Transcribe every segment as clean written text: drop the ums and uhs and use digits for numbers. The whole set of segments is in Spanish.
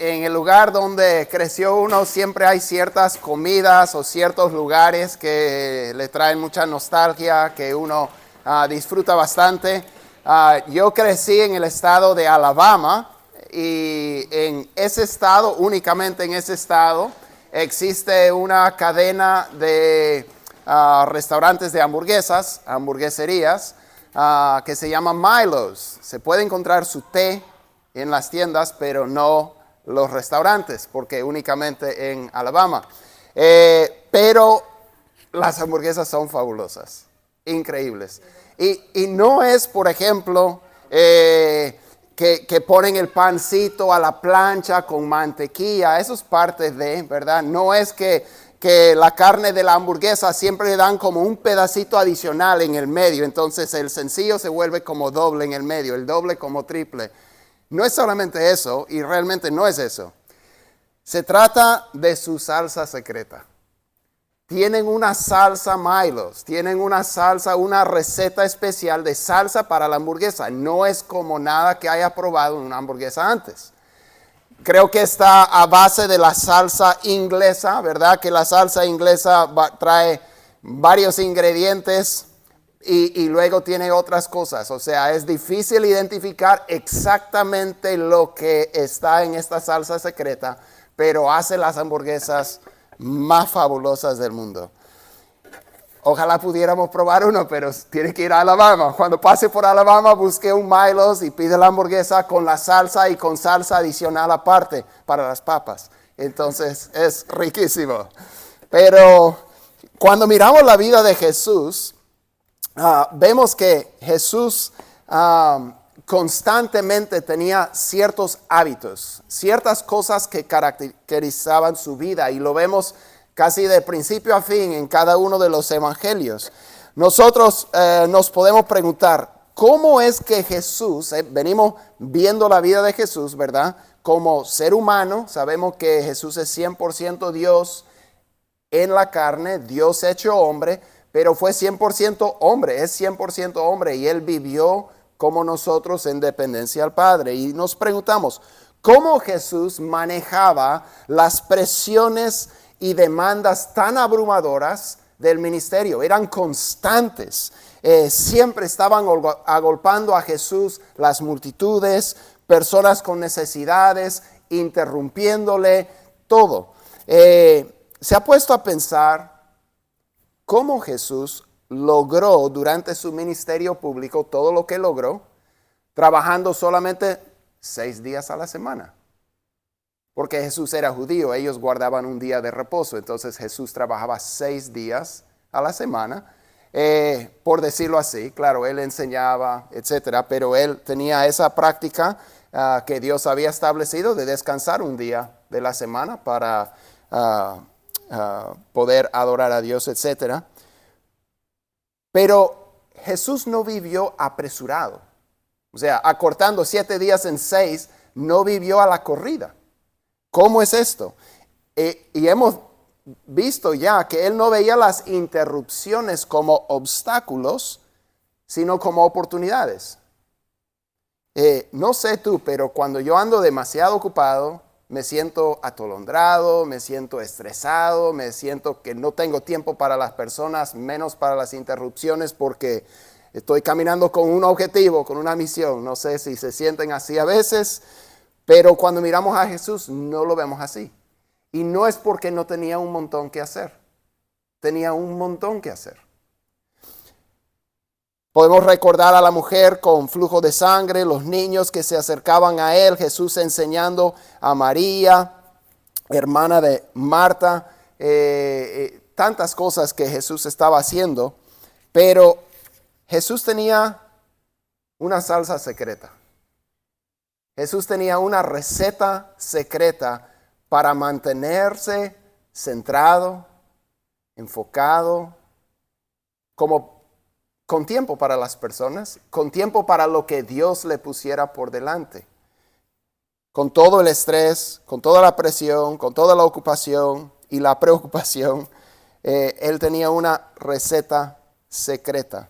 en el lugar donde creció uno siempre hay ciertas comidas o ciertos lugares que le traen mucha nostalgia, que uno disfruta bastante. Yo crecí en el estado de Alabama y en ese estado, únicamente en ese estado, existe una cadena de restaurantes de hamburguesas, hamburgueserías, que se llama Milo's. Se puede encontrar su té en las tiendas, pero no los restaurantes, porque únicamente en Alabama. Pero las hamburguesas son fabulosas, increíbles. Y no es, por ejemplo, que ponen el pancito a la plancha con mantequilla, eso es parte de, ¿verdad? No es que la carne de la hamburguesa siempre le dan como un pedacito adicional en el medio, entonces el sencillo se vuelve como doble en el medio, el doble como triple. No es solamente eso, y realmente no es eso. Se trata de su salsa secreta. Tienen una salsa Milo's, tienen una salsa, una receta especial de salsa para la hamburguesa. No es como nada que haya probado en una hamburguesa antes. Creo que está a base de la salsa inglesa, ¿verdad? Que la salsa inglesa trae varios ingredientes y luego tiene otras cosas. O sea, es difícil identificar exactamente lo que está en esta salsa secreta, pero hace las hamburguesas más fabulosas del mundo. Ojalá pudiéramos probar uno, pero tiene que ir a Alabama. Cuando pase por Alabama, busque un Milo's y pide la hamburguesa con la salsa y con salsa adicional aparte para las papas. Entonces, es riquísimo. Pero cuando miramos la vida de Jesús, vemos que Jesús constantemente tenía ciertos hábitos, ciertas cosas que caracterizaban su vida, y lo vemos casi de principio a fin en cada uno de los evangelios. Nosotros nos podemos preguntar, ¿cómo es que Jesús, venimos viendo la vida de Jesús, ¿verdad? Como ser humano, sabemos que Jesús es 100% Dios en la carne, Dios hecho hombre, pero fue 100% hombre, es 100% hombre, y Él vivió como nosotros en dependencia al Padre. Y nos preguntamos, ¿cómo Jesús manejaba las presiones y demandas tan abrumadoras del ministerio? Eran constantes. Siempre estaban agolpando a Jesús las multitudes, personas con necesidades, interrumpiéndole todo. ¿Se ha puesto a pensar cómo Jesús logró durante su ministerio público todo lo que logró, trabajando solamente 6 días a la semana? Porque Jesús era judío, ellos guardaban un día de reposo, entonces Jesús trabajaba 6 días a la semana, por decirlo así. Claro, él enseñaba, etcétera, pero él tenía esa práctica que Dios había establecido de descansar un día de la semana para poder adorar a Dios, etcétera. Pero Jesús no vivió apresurado, o sea, acortando 7 días en 6, no vivió a la corrida. ¿Cómo es esto? Y hemos visto ya que Él no veía las interrupciones como obstáculos, sino como oportunidades. No sé tú, pero cuando yo ando demasiado ocupado, me siento atolondrado, me siento estresado, me siento que no tengo tiempo para las personas, menos para las interrupciones, porque estoy caminando con un objetivo, con una misión. No sé si se sienten así a veces, pero cuando miramos a Jesús no lo vemos así. Y no es porque no tenía un montón que hacer. Tenía un montón que hacer. Podemos recordar a la mujer con flujo de sangre, los niños que se acercaban a Él, Jesús enseñando a María, hermana de Marta, tantas cosas que Jesús estaba haciendo, pero Jesús tenía una salsa secreta. Jesús tenía una receta secreta para mantenerse centrado, enfocado, con tiempo para las personas, con tiempo para lo que Dios le pusiera por delante. Con todo el estrés, con toda la presión, con toda la ocupación y la preocupación, Él tenía una receta secreta.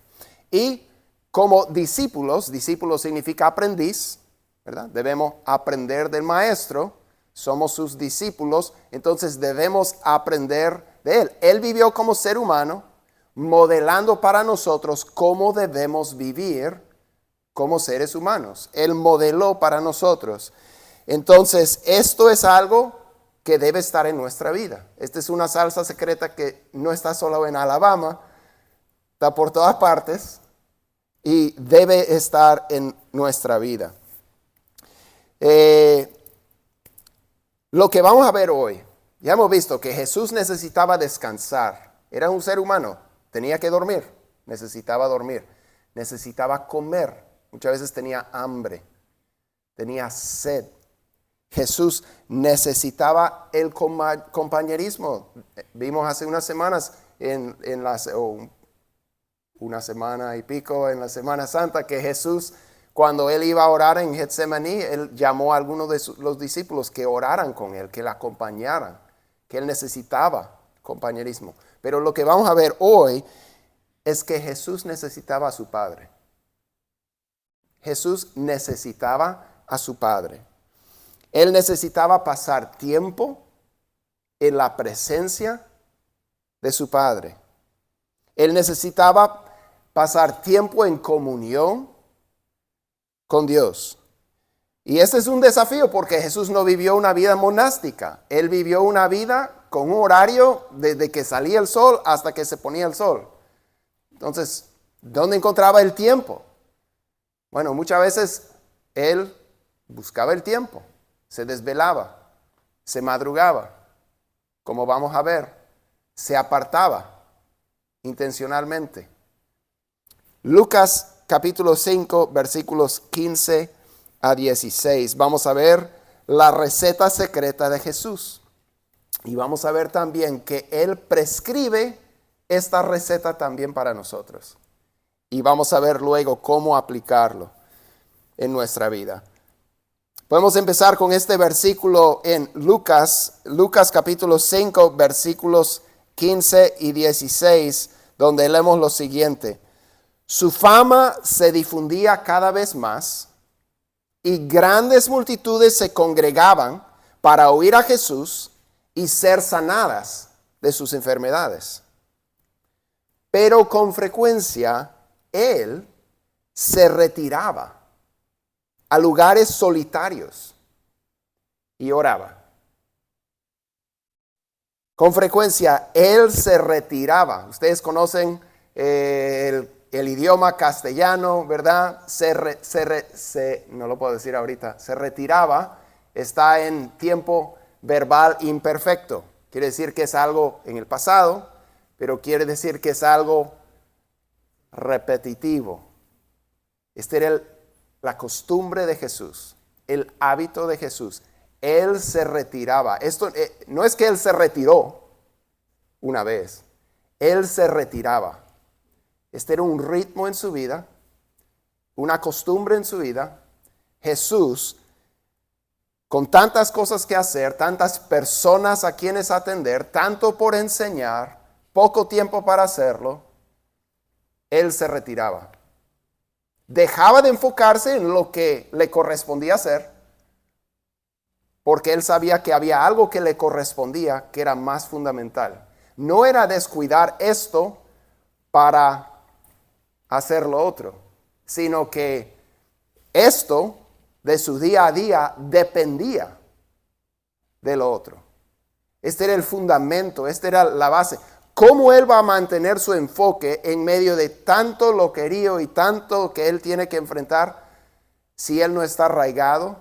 Y como discípulos, discípulo significa aprendiz, ¿verdad? Debemos aprender del maestro. somos sus discípulos, entonces debemos aprender de Él. Él vivió como ser humano, modelando para nosotros cómo debemos vivir como seres humanos. Él modeló para nosotros. Entonces, esto es algo que debe estar en nuestra vida. Esta es una salsa secreta que no está solo en Alabama, está por todas partes y debe estar en nuestra vida. Lo que vamos a ver hoy, ya hemos visto que Jesús necesitaba descansar. Era un ser humano, tenía que dormir, necesitaba dormir, necesitaba comer. Muchas veces tenía hambre, tenía sed. Jesús necesitaba el compañerismo. Vimos hace unas semanas, una semana y pico en la Semana Santa, que Jesús, cuando Él iba a orar en Getsemaní, Él llamó a algunos de los discípulos que oraran con Él, que le acompañaran, que Él necesitaba compañerismo. Pero lo que vamos a ver hoy es que Jesús necesitaba a su Padre. Jesús necesitaba a su Padre. Él necesitaba pasar tiempo en la presencia de su Padre. Él necesitaba pasar tiempo en comunión con Dios. Y este es un desafío porque Jesús no vivió una vida monástica. Él vivió una vida con un horario desde que salía el sol hasta que se ponía el sol. Entonces, ¿dónde encontraba el tiempo? Bueno, muchas veces Él buscaba el tiempo. Se desvelaba, se madrugaba, como vamos a ver, se apartaba intencionalmente. Lucas capítulo 5, versículos 15 a 16. Vamos a ver la receta secreta de Jesús. Y vamos a ver también que Él prescribe esta receta también para nosotros. Y vamos a ver luego cómo aplicarlo en nuestra vida. Podemos empezar con este versículo en Lucas capítulo 5, versículos 15 y 16, donde leemos lo siguiente. Su fama se difundía cada vez más y grandes multitudes se congregaban para oír a Jesús y ser sanadas de sus enfermedades. Pero con frecuencia Él se retiraba a lugares solitarios y oraba. Con frecuencia Él se retiraba. Ustedes conocen el idioma castellano, ¿verdad? No lo puedo decir ahorita. Se retiraba, está en tiempo verbal imperfecto. Quiere decir que es algo en el pasado, pero quiere decir que es algo repetitivo. Este era la costumbre de Jesús, el hábito de Jesús. Él se retiraba. Esto no es que Él se retiró una vez. Él se retiraba. Este era un ritmo en su vida, una costumbre en su vida. Jesús, con tantas cosas que hacer, tantas personas a quienes atender, tanto por enseñar, poco tiempo para hacerlo, Él se retiraba. Dejaba de enfocarse en lo que le correspondía hacer, porque Él sabía que había algo que le correspondía que era más fundamental. No era descuidar esto para hacer lo otro, sino que esto de su día a día dependía de lo otro. Este era el fundamento, esta era la base. ¿Cómo Él va a mantener su enfoque en medio de tanto loquerío y tanto que Él tiene que enfrentar si Él no está arraigado,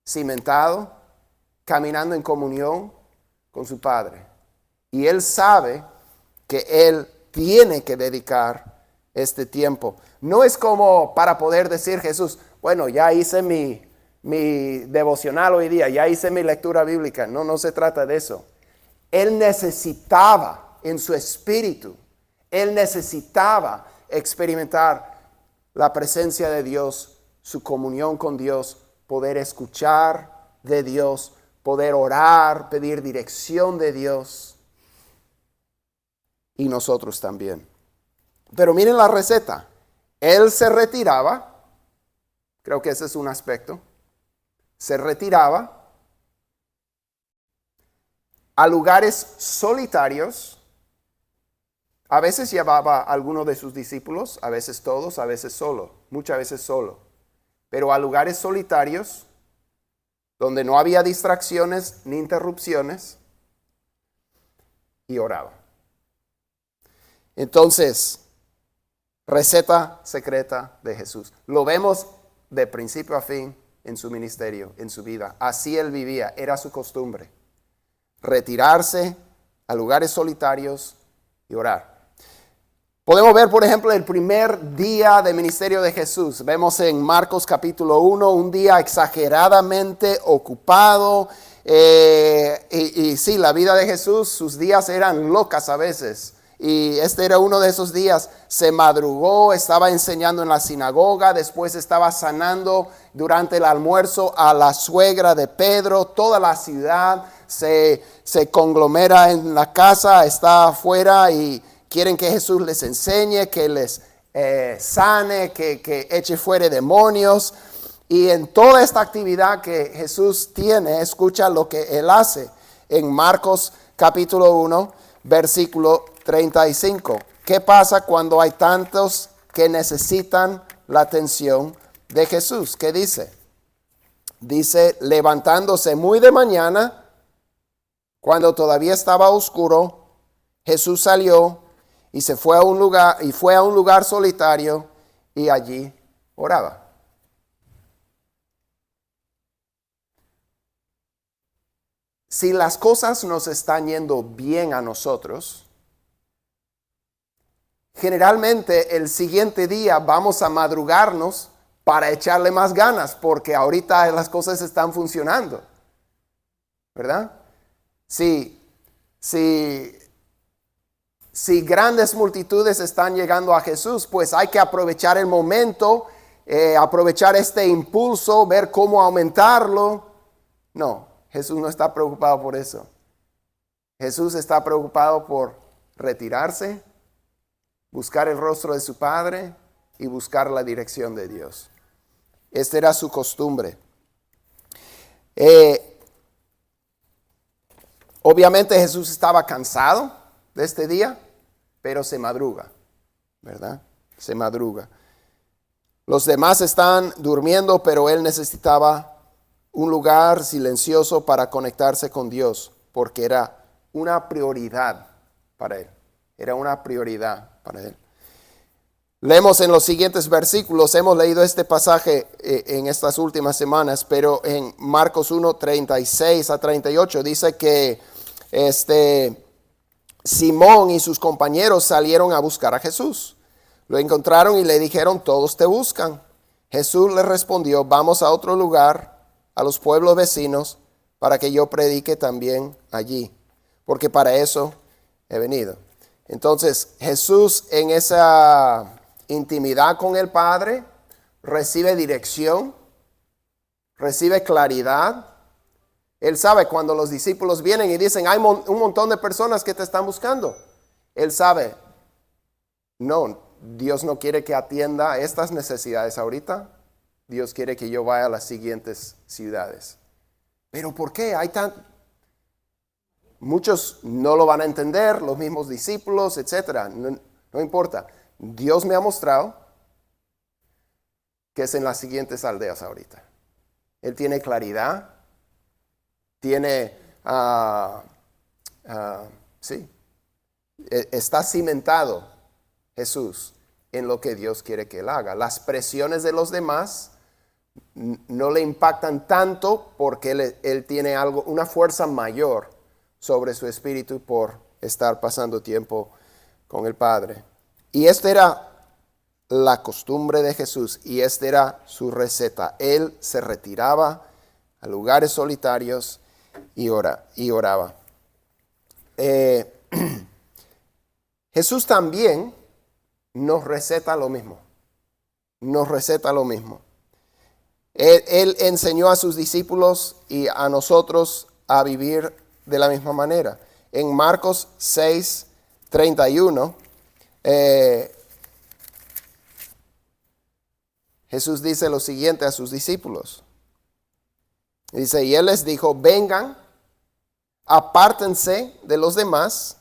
cimentado, caminando en comunión con su Padre? Y Él sabe que Él tiene que dedicar este tiempo. No es como para poder decir Jesús, bueno, ya hice mi devocional hoy día, ya hice mi lectura bíblica. No se trata de eso. Él necesitaba en su espíritu, Él necesitaba experimentar la presencia de Dios, su comunión con Dios, poder escuchar de Dios, poder orar, pedir dirección de Dios. Y nosotros también. Pero miren la receta. Él se retiraba, creo que ese es un aspecto, se retiraba a lugares solitarios. A veces llevaba a algunos de sus discípulos, a veces todos, a veces solo, muchas veces solo. Pero a lugares solitarios, donde no había distracciones ni interrupciones, y oraba. Entonces, receta secreta de Jesús. Lo vemos de principio a fin en su ministerio, en su vida. Así él vivía, era su costumbre. Retirarse a lugares solitarios y orar. Podemos ver, por ejemplo, el primer día de ministerio de Jesús. Vemos en Marcos capítulo 1, un día exageradamente ocupado. Y sí, la vida de Jesús, sus días eran locas a veces. Y este era uno de esos días. Se madrugó, estaba enseñando en la sinagoga, después estaba sanando durante el almuerzo a la suegra de Pedro. Toda la ciudad se conglomera en la casa, está afuera y quieren que Jesús les enseñe, que les sane, que eche fuera demonios. Y en toda esta actividad que Jesús tiene, escucha lo que él hace en Marcos capítulo 1, versículo 35. ¿Qué pasa cuando hay tantos que necesitan la atención de Jesús? ¿Qué dice? Dice, levantándose muy de mañana, cuando todavía estaba oscuro, Jesús salió y fue a un lugar solitario y allí oraba. Si las cosas nos están yendo bien a nosotros, generalmente el siguiente día vamos a madrugarnos para echarle más ganas, porque ahorita las cosas están funcionando, ¿verdad? Si grandes multitudes están llegando a Jesús, pues hay que aprovechar el momento, aprovechar este impulso, ver cómo aumentarlo. No, Jesús no está preocupado por eso. Jesús está preocupado por retirarse, buscar el rostro de su Padre y buscar la dirección de Dios. Esta era su costumbre. Obviamente Jesús estaba cansado de este día, pero se madruga, ¿verdad? Se madruga. Los demás están durmiendo, pero él necesitaba un lugar silencioso para conectarse con Dios, porque era una prioridad para él. Era una prioridad para él. Leemos en los siguientes versículos, hemos leído este pasaje en estas últimas semanas, pero en Marcos 1, 36 a 38 dice que Simón y sus compañeros salieron a buscar a Jesús. Lo encontraron y le dijeron, todos te buscan. Jesús les respondió, vamos a otro lugar, a los pueblos vecinos, para que yo predique también allí, porque para eso he venido. Entonces Jesús, en esa intimidad con el Padre, recibe dirección, recibe claridad. Él sabe cuando los discípulos vienen y dicen, hay un montón de personas que te están buscando. Él sabe, no, Dios no quiere que atienda estas necesidades ahorita. Dios quiere que yo vaya a las siguientes ciudades. ¿Pero por qué? Muchos no lo van a entender, los mismos discípulos, etc. No importa. Dios me ha mostrado que es en las siguientes aldeas ahorita. Él tiene claridad, está cimentado Jesús en lo que Dios quiere que él haga. Las presiones de los demás no le impactan tanto porque él tiene una fuerza mayor sobre su espíritu por estar pasando tiempo con el Padre. Y esta era la costumbre de Jesús y esta era su receta. Él se retiraba a lugares solitarios y oraba. Jesús también nos receta lo mismo. Él enseñó a sus discípulos y a nosotros a vivir de la misma manera. En Marcos 6, 31, Jesús dice lo siguiente a sus discípulos. Dice, y él les dijo, vengan apártense de los demás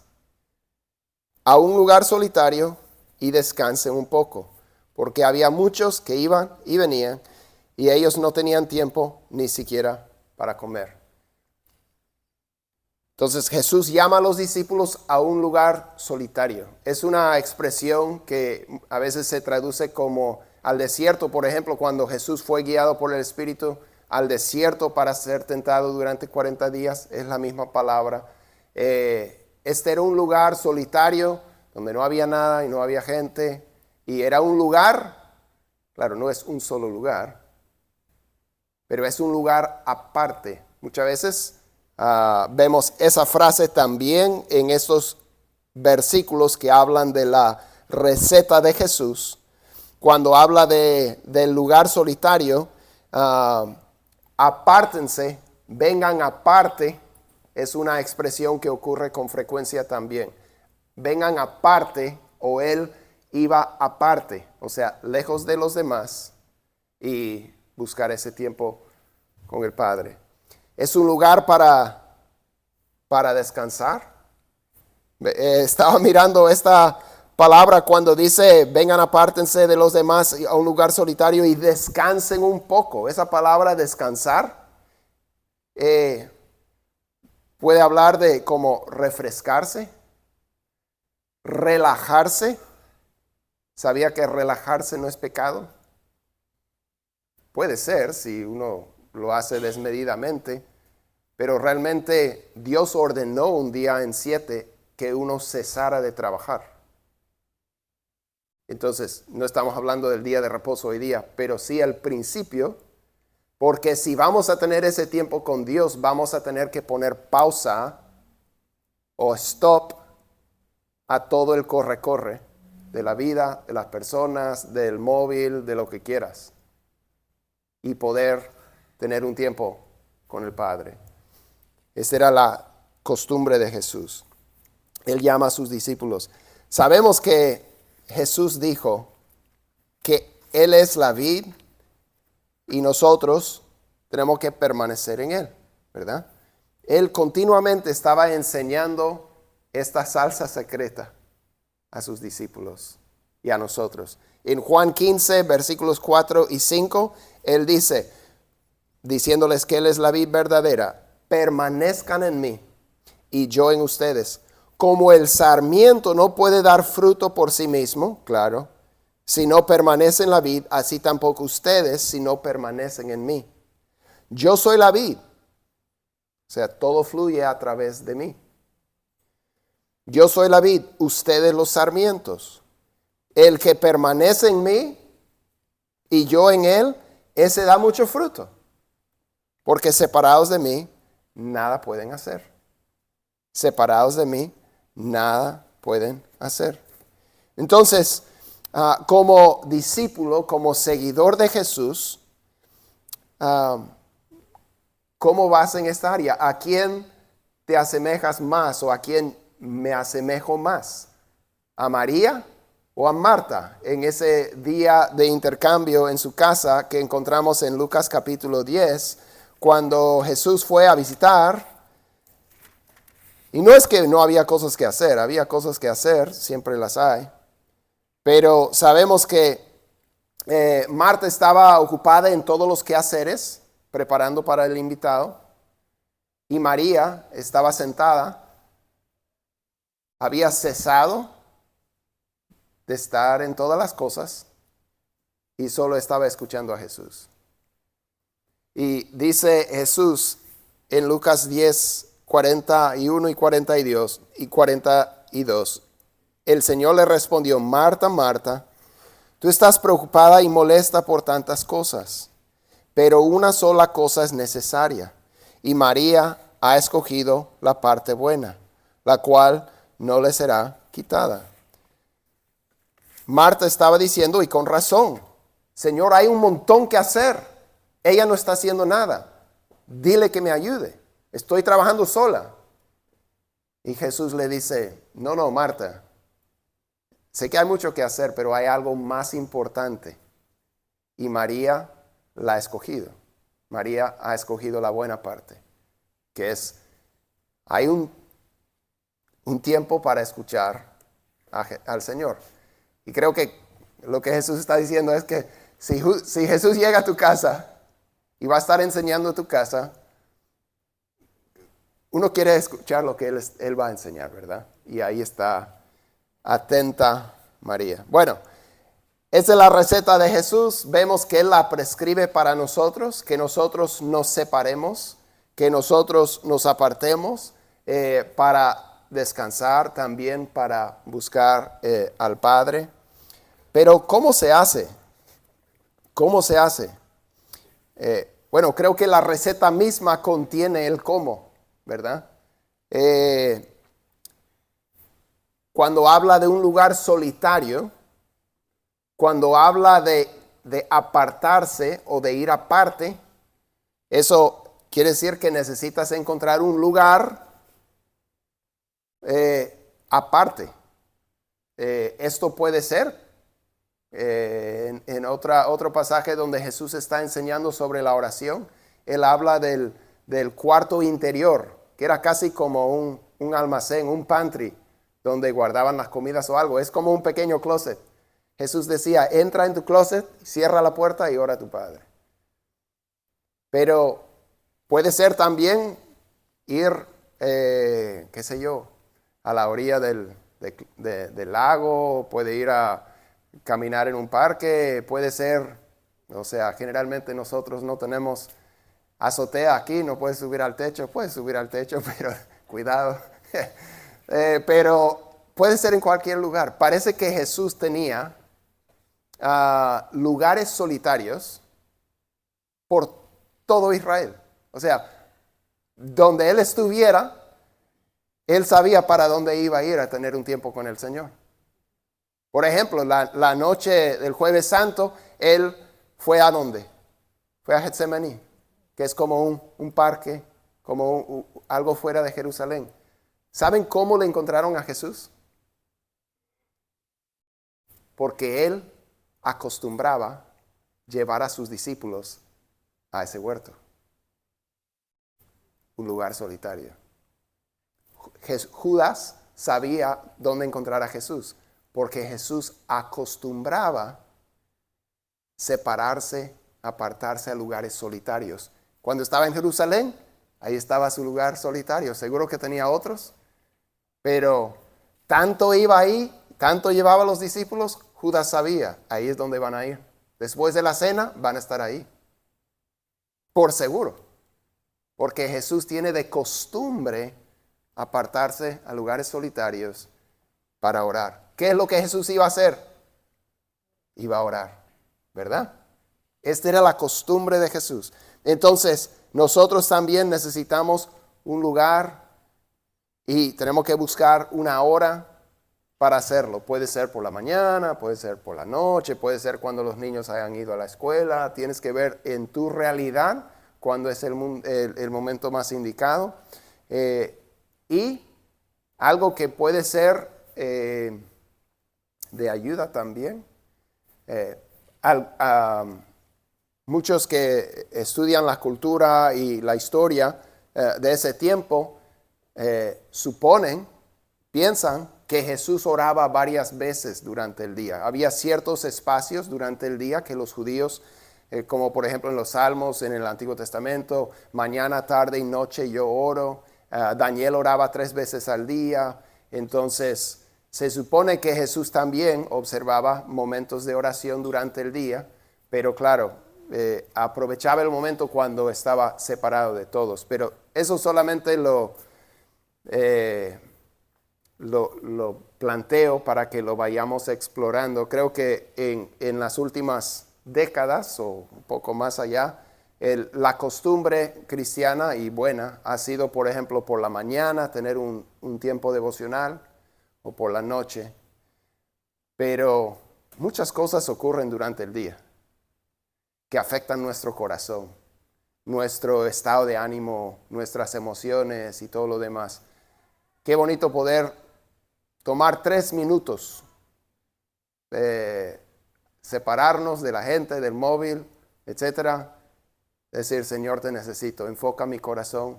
a un lugar solitario y descansen un poco, porque había muchos que iban y venían y ellos no tenían tiempo ni siquiera para comer. Entonces Jesús llama a los discípulos a un lugar solitario. Es una expresión que a veces se traduce como al desierto. Por ejemplo, cuando Jesús fue guiado por el Espíritu al desierto para ser tentado durante 40 días, es la misma palabra. Este era un lugar solitario donde no había nada y no había gente. Y era un lugar, claro, no es un solo lugar, pero es un lugar aparte. Muchas veces vemos esa frase también en estos versículos que hablan de la receta de Jesús. Cuando habla del lugar solitario, apártense, vengan aparte, es una expresión que ocurre con frecuencia también. Vengan aparte, o él iba aparte, o sea, lejos de los demás, y buscar ese tiempo con el Padre. Es un lugar para descansar. Estaba mirando esta palabra cuando dice, vengan apártense de los demás a un lugar solitario y descansen un poco. Esa palabra descansar puede hablar de como refrescarse, relajarse. ¿Sabía que relajarse no es pecado? Puede ser si uno lo hace desmedidamente, pero realmente Dios ordenó un día en 7 que uno cesara de trabajar. Entonces, no estamos hablando del día de reposo hoy día, pero sí al principio, porque si vamos a tener ese tiempo con Dios, vamos a tener que poner pausa o stop a todo el corre-corre de la vida, de las personas, del móvil, de lo que quieras, y poder tener un tiempo con el Padre. Esa era la costumbre de Jesús. Él llama a sus discípulos. Sabemos que Jesús dijo que Él es la vid y nosotros tenemos que permanecer en Él, ¿verdad? Él continuamente estaba enseñando esta salsa secreta a sus discípulos y a nosotros. En Juan 15, versículos 4 y 5, Él dice, diciéndoles que Él es la vid verdadera, permanezcan en mí y yo en ustedes. Como el sarmiento no puede dar fruto por sí mismo, claro, si no permanece en la vid, así tampoco ustedes si no permanecen en mí. Yo soy la vid, o sea, todo fluye a través de mí. Yo soy la vid, ustedes los sarmientos. El que permanece en mí y yo en él, ese da mucho fruto. Porque separados de mí, nada pueden hacer. Separados de mí, nada pueden hacer. Entonces, como discípulo, como seguidor de Jesús, ¿cómo vas en esta área? ¿A quién te asemejas más o a quién me asemejo más? ¿A María o a Marta? En ese día de intercambio en su casa que encontramos en Lucas capítulo 10, cuando Jesús fue a visitar. Y no es que no había cosas que hacer, había cosas que hacer, siempre las hay. Pero sabemos que Marta estaba ocupada en todos los quehaceres, preparando para el invitado. Y María estaba sentada, había cesado de estar en todas las cosas y solo estaba escuchando a Jesús. Y dice Jesús en Lucas 10, 41 y 42, el Señor le respondió, Marta, Marta, tú estás preocupada y molesta por tantas cosas, pero una sola cosa es necesaria, y María ha escogido la parte buena, la cual no le será quitada. Marta estaba diciendo, y con razón, Señor, hay un montón que hacer, ella no está haciendo nada, dile que me ayude. Estoy trabajando sola. Y Jesús le dice, no, Marta, sé que hay mucho que hacer, pero hay algo más importante. Y María la ha escogido. María ha escogido la buena parte, que es Hay un tiempo para escuchar al Señor. Y creo que lo que Jesús está diciendo es que si Jesús llega a tu casa y va a estar enseñando a tu casa, uno quiere escuchar lo que él va a enseñar, ¿verdad? Y ahí está atenta María. Bueno, esa es la receta de Jesús. Vemos que Él la prescribe para nosotros, que nosotros nos separemos, que nosotros nos apartemos para descansar, también para buscar al Padre. Pero ¿cómo se hace? ¿Cómo se hace? Bueno, creo que la receta misma contiene el cómo, ¿verdad? Cuando habla de un lugar solitario, cuando habla de apartarse o de ir aparte, eso quiere decir que necesitas encontrar un lugar aparte. Esto puede ser en otro pasaje donde Jesús está enseñando sobre la oración. Él habla del cuarto interior, que era casi como un almacén, un pantry, donde guardaban las comidas o algo. Es como un pequeño closet. Jesús decía, entra en tu closet, cierra la puerta y ora a tu Padre. Pero puede ser también ir, qué sé yo, a la orilla del lago, puede ir a caminar en un parque, puede ser, o sea, generalmente nosotros no tenemos azotea aquí, no puedes subir al techo, pero cuidado. Pero puede ser en cualquier lugar. Parece que Jesús tenía lugares solitarios por todo Israel. O sea, donde Él estuviera, Él sabía para dónde iba a ir a tener un tiempo con el Señor. Por ejemplo, la noche del Jueves Santo, Él fue ¿a dónde? Fue a Getsemaní, que es como un parque, como algo fuera de Jerusalén. ¿Saben cómo le encontraron a Jesús? Porque Él acostumbraba llevar a sus discípulos a ese huerto, un lugar solitario. Judas sabía dónde encontrar a Jesús, porque Jesús acostumbraba separarse, apartarse a lugares solitarios. Cuando estaba en Jerusalén, ahí estaba su lugar solitario. Seguro que tenía otros, pero tanto iba ahí, tanto llevaba a los discípulos, Judas sabía, ahí es donde van a ir. Después de la cena van a estar ahí, por seguro, porque Jesús tiene de costumbre apartarse a lugares solitarios para orar. ¿Qué es lo que Jesús iba a hacer? Iba a orar, ¿verdad? Esta era la costumbre de Jesús. Entonces, nosotros también necesitamos un lugar y tenemos que buscar una hora para hacerlo. Puede ser por la mañana, puede ser por la noche, puede ser cuando los niños hayan ido a la escuela. Tienes que ver en tu realidad cuándo es el momento más indicado. Y algo que puede ser de ayuda también. Muchos que estudian la cultura y la historia de ese tiempo piensan que Jesús oraba varias veces durante el día. Había ciertos espacios durante el día que los judíos, como por ejemplo en los Salmos, en el Antiguo Testamento, mañana, tarde y noche yo oro. Daniel oraba 3 veces al día. Entonces, se supone que Jesús también observaba momentos de oración durante el día, pero claro, aprovechaba el momento cuando estaba separado de todos. Pero eso solamente lo planteo para que lo vayamos explorando. Creo que en las últimas décadas o un poco más allá, la costumbre cristiana y buena ha sido, por ejemplo, por la mañana tener un tiempo devocional o por la noche. Pero muchas cosas ocurren durante el día que afectan nuestro corazón, nuestro estado de ánimo, nuestras emociones y todo lo demás. Qué bonito poder tomar 3 minutos, separarnos de la gente, del móvil, etcétera. Decir, Señor, te necesito, enfoca mi corazón,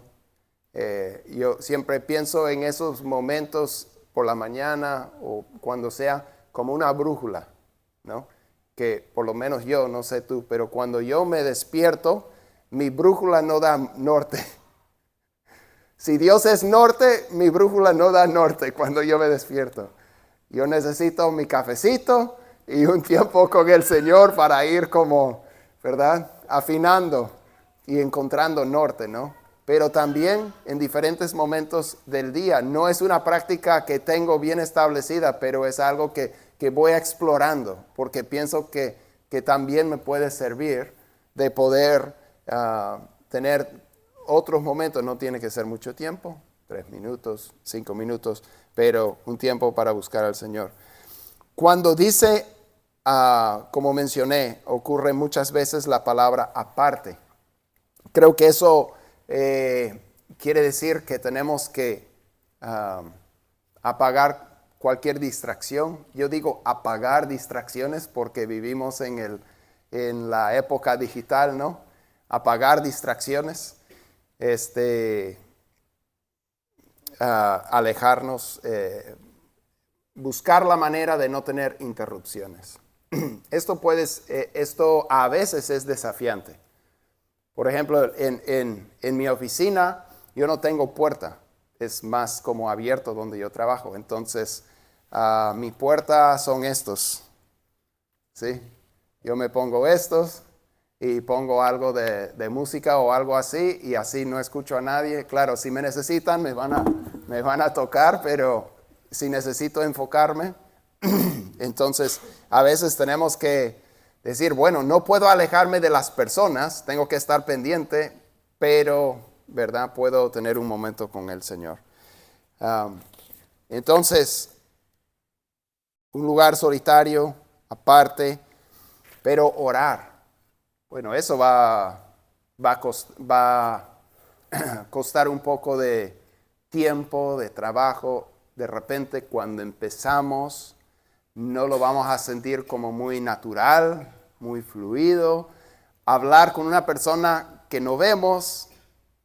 Yo siempre pienso en esos momentos por la mañana o cuando sea como una brújula, ¿no? Que por lo menos yo, no sé tú, pero cuando yo me despierto, mi brújula no da norte. Si Dios es norte, mi brújula no da norte cuando yo me despierto. Yo necesito mi cafecito y un tiempo con el Señor para ir como, ¿verdad? Afinando y encontrando norte, ¿no? Pero también en diferentes momentos del día. No es una práctica que tengo bien establecida, pero es algo que voy explorando, porque pienso que también me puede servir de poder tener otros momentos. No tiene que ser mucho tiempo, 3 minutos, 5 minutos, pero un tiempo para buscar al Señor. Cuando dice, como mencioné, ocurre muchas veces la palabra aparte. Creo que eso quiere decir que tenemos que apagar cualquier distracción. Yo digo apagar distracciones porque vivimos en la época digital, ¿no? Apagar distracciones, alejarnos, buscar la manera de no tener interrupciones. Esto a veces es desafiante. Por ejemplo, en mi oficina yo no tengo puerta, es más como abierto donde yo trabajo. Entonces, mi puerta son estos, ¿sí? Yo me pongo estos y pongo algo de música o algo así y así no escucho a nadie. Claro, si me necesitan me van a tocar, pero si necesito enfocarme, entonces a veces tenemos que decir, bueno, no puedo alejarme de las personas, tengo que estar pendiente, pero, ¿verdad? Puedo tener un momento con el Señor. Entonces, un lugar solitario, aparte, pero orar. Bueno, eso va a costar un poco de tiempo, de trabajo. De repente, cuando empezamos, no lo vamos a sentir como muy natural, muy fluido. Hablar con una persona que no vemos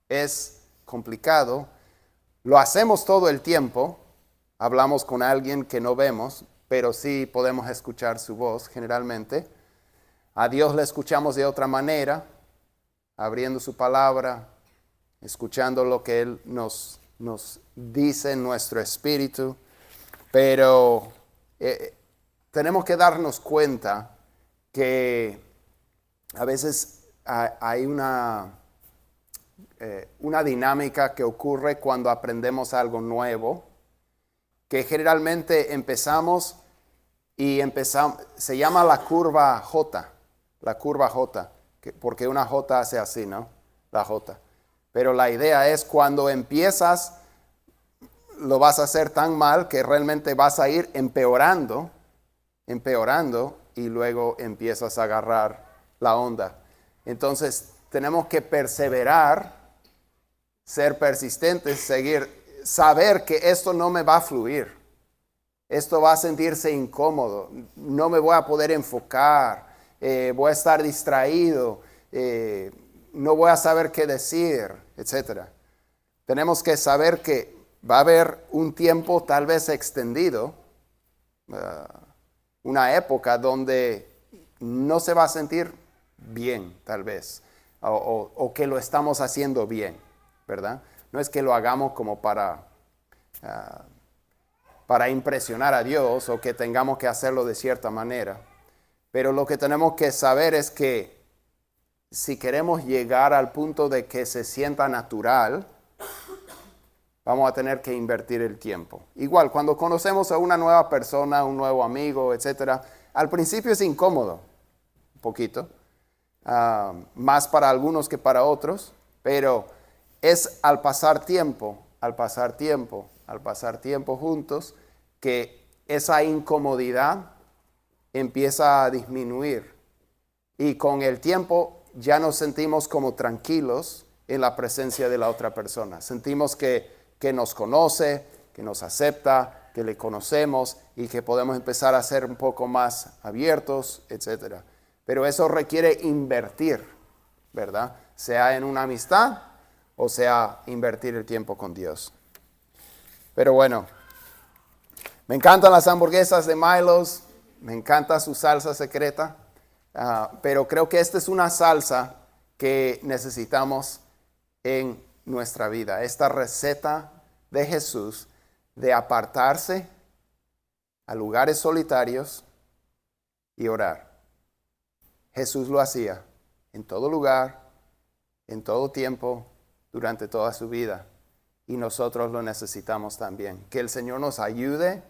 es complicado. Lo hacemos todo el tiempo. Hablamos con alguien que no vemos, pero sí podemos escuchar su voz generalmente. A Dios le escuchamos de otra manera, abriendo su palabra, escuchando lo que Él nos dice en nuestro espíritu. Pero tenemos que darnos cuenta que a veces hay una dinámica que ocurre cuando aprendemos algo nuevo, que generalmente empezamos, se llama la curva J, porque una J hace así, ¿no? La J. Pero la idea es cuando empiezas, lo vas a hacer tan mal que realmente vas a ir empeorando y luego empiezas a agarrar la onda. Entonces tenemos que perseverar, ser persistentes, saber que esto no me va a fluir. Esto va a sentirse incómodo, no me voy a poder enfocar, voy a estar distraído, no voy a saber qué decir, etc. Tenemos que saber que va a haber un tiempo tal vez extendido, una época donde no se va a sentir bien, tal vez, o que lo estamos haciendo bien, ¿verdad? No es que lo hagamos como para impresionar a Dios o que tengamos que hacerlo de cierta manera. Pero lo que tenemos que saber es que si queremos llegar al punto de que se sienta natural, vamos a tener que invertir el tiempo. Igual, cuando conocemos a una nueva persona, un nuevo amigo, etc., al principio es incómodo, un poquito, más para algunos que para otros, pero es al pasar tiempo juntos, que esa incomodidad empieza a disminuir. Y con el tiempo ya nos sentimos como tranquilos en la presencia de la otra persona. Sentimos que nos conoce, que nos acepta, que le conocemos y que podemos empezar a ser un poco más abiertos, etc. Pero eso requiere invertir, ¿verdad? Sea en una amistad o sea, invertir el tiempo con Dios. Pero bueno, me encantan las hamburguesas de Milo's, me encanta su salsa secreta, pero creo que esta es una salsa que necesitamos en nuestra vida. Esta receta de Jesús de apartarse a lugares solitarios y orar. Jesús lo hacía en todo lugar, en todo tiempo, durante toda su vida. Y nosotros lo necesitamos también. Que el Señor nos ayude.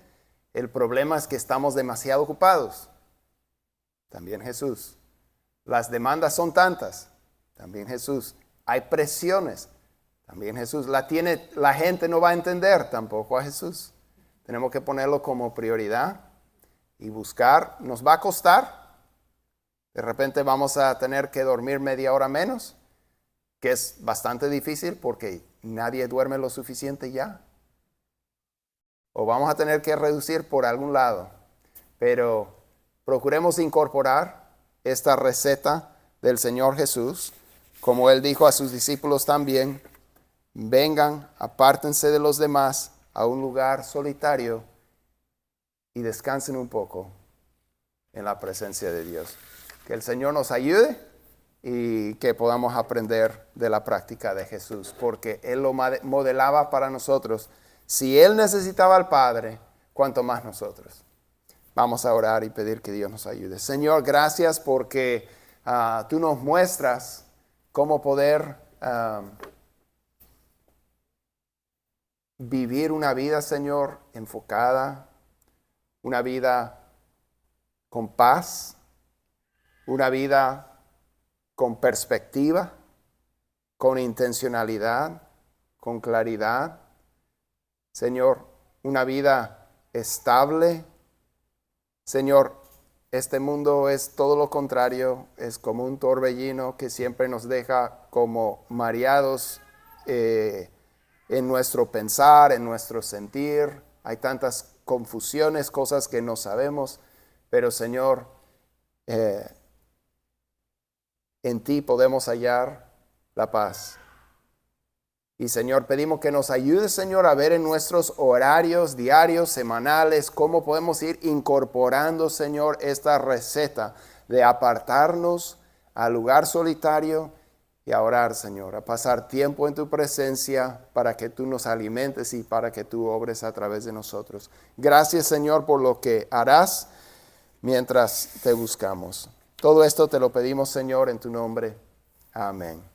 El problema es que estamos demasiado ocupados. También Jesús. Las demandas son tantas. También Jesús. Hay presiones. También Jesús. La gente no va a entender tampoco a Jesús. Tenemos que ponerlo como prioridad y buscar. Nos va a costar. De repente vamos a tener que dormir media hora menos, que es bastante difícil porque nadie duerme lo suficiente ya. O vamos a tener que reducir por algún lado. Pero procuremos incorporar esta receta del Señor Jesús. Como Él dijo a sus discípulos también, vengan, apártense de los demás a un lugar solitario y descansen un poco en la presencia de Dios. Que el Señor nos ayude y que podamos aprender de la práctica de Jesús, porque Él lo modelaba para nosotros. Si Él necesitaba al Padre, cuanto más nosotros. Vamos a orar y pedir que Dios nos ayude. Señor, gracias porque tú nos muestras cómo poder vivir una vida, Señor, enfocada, una vida con paz, una vida con perspectiva, con intencionalidad, con claridad. Señor, una vida estable. Señor, este mundo es todo lo contrario, es como un torbellino que siempre nos deja como mareados en nuestro pensar, en nuestro sentir. Hay tantas confusiones, cosas que no sabemos, pero Señor, en ti podemos hallar la paz. Y Señor, pedimos que nos ayudes, Señor, a ver en nuestros horarios diarios, semanales, cómo podemos ir incorporando, Señor, esta receta de apartarnos al lugar solitario y a orar, Señor, a pasar tiempo en tu presencia para que tú nos alimentes y para que tú obres a través de nosotros. Gracias, Señor, por lo que harás mientras te buscamos. Todo esto te lo pedimos, Señor, en tu nombre. Amén.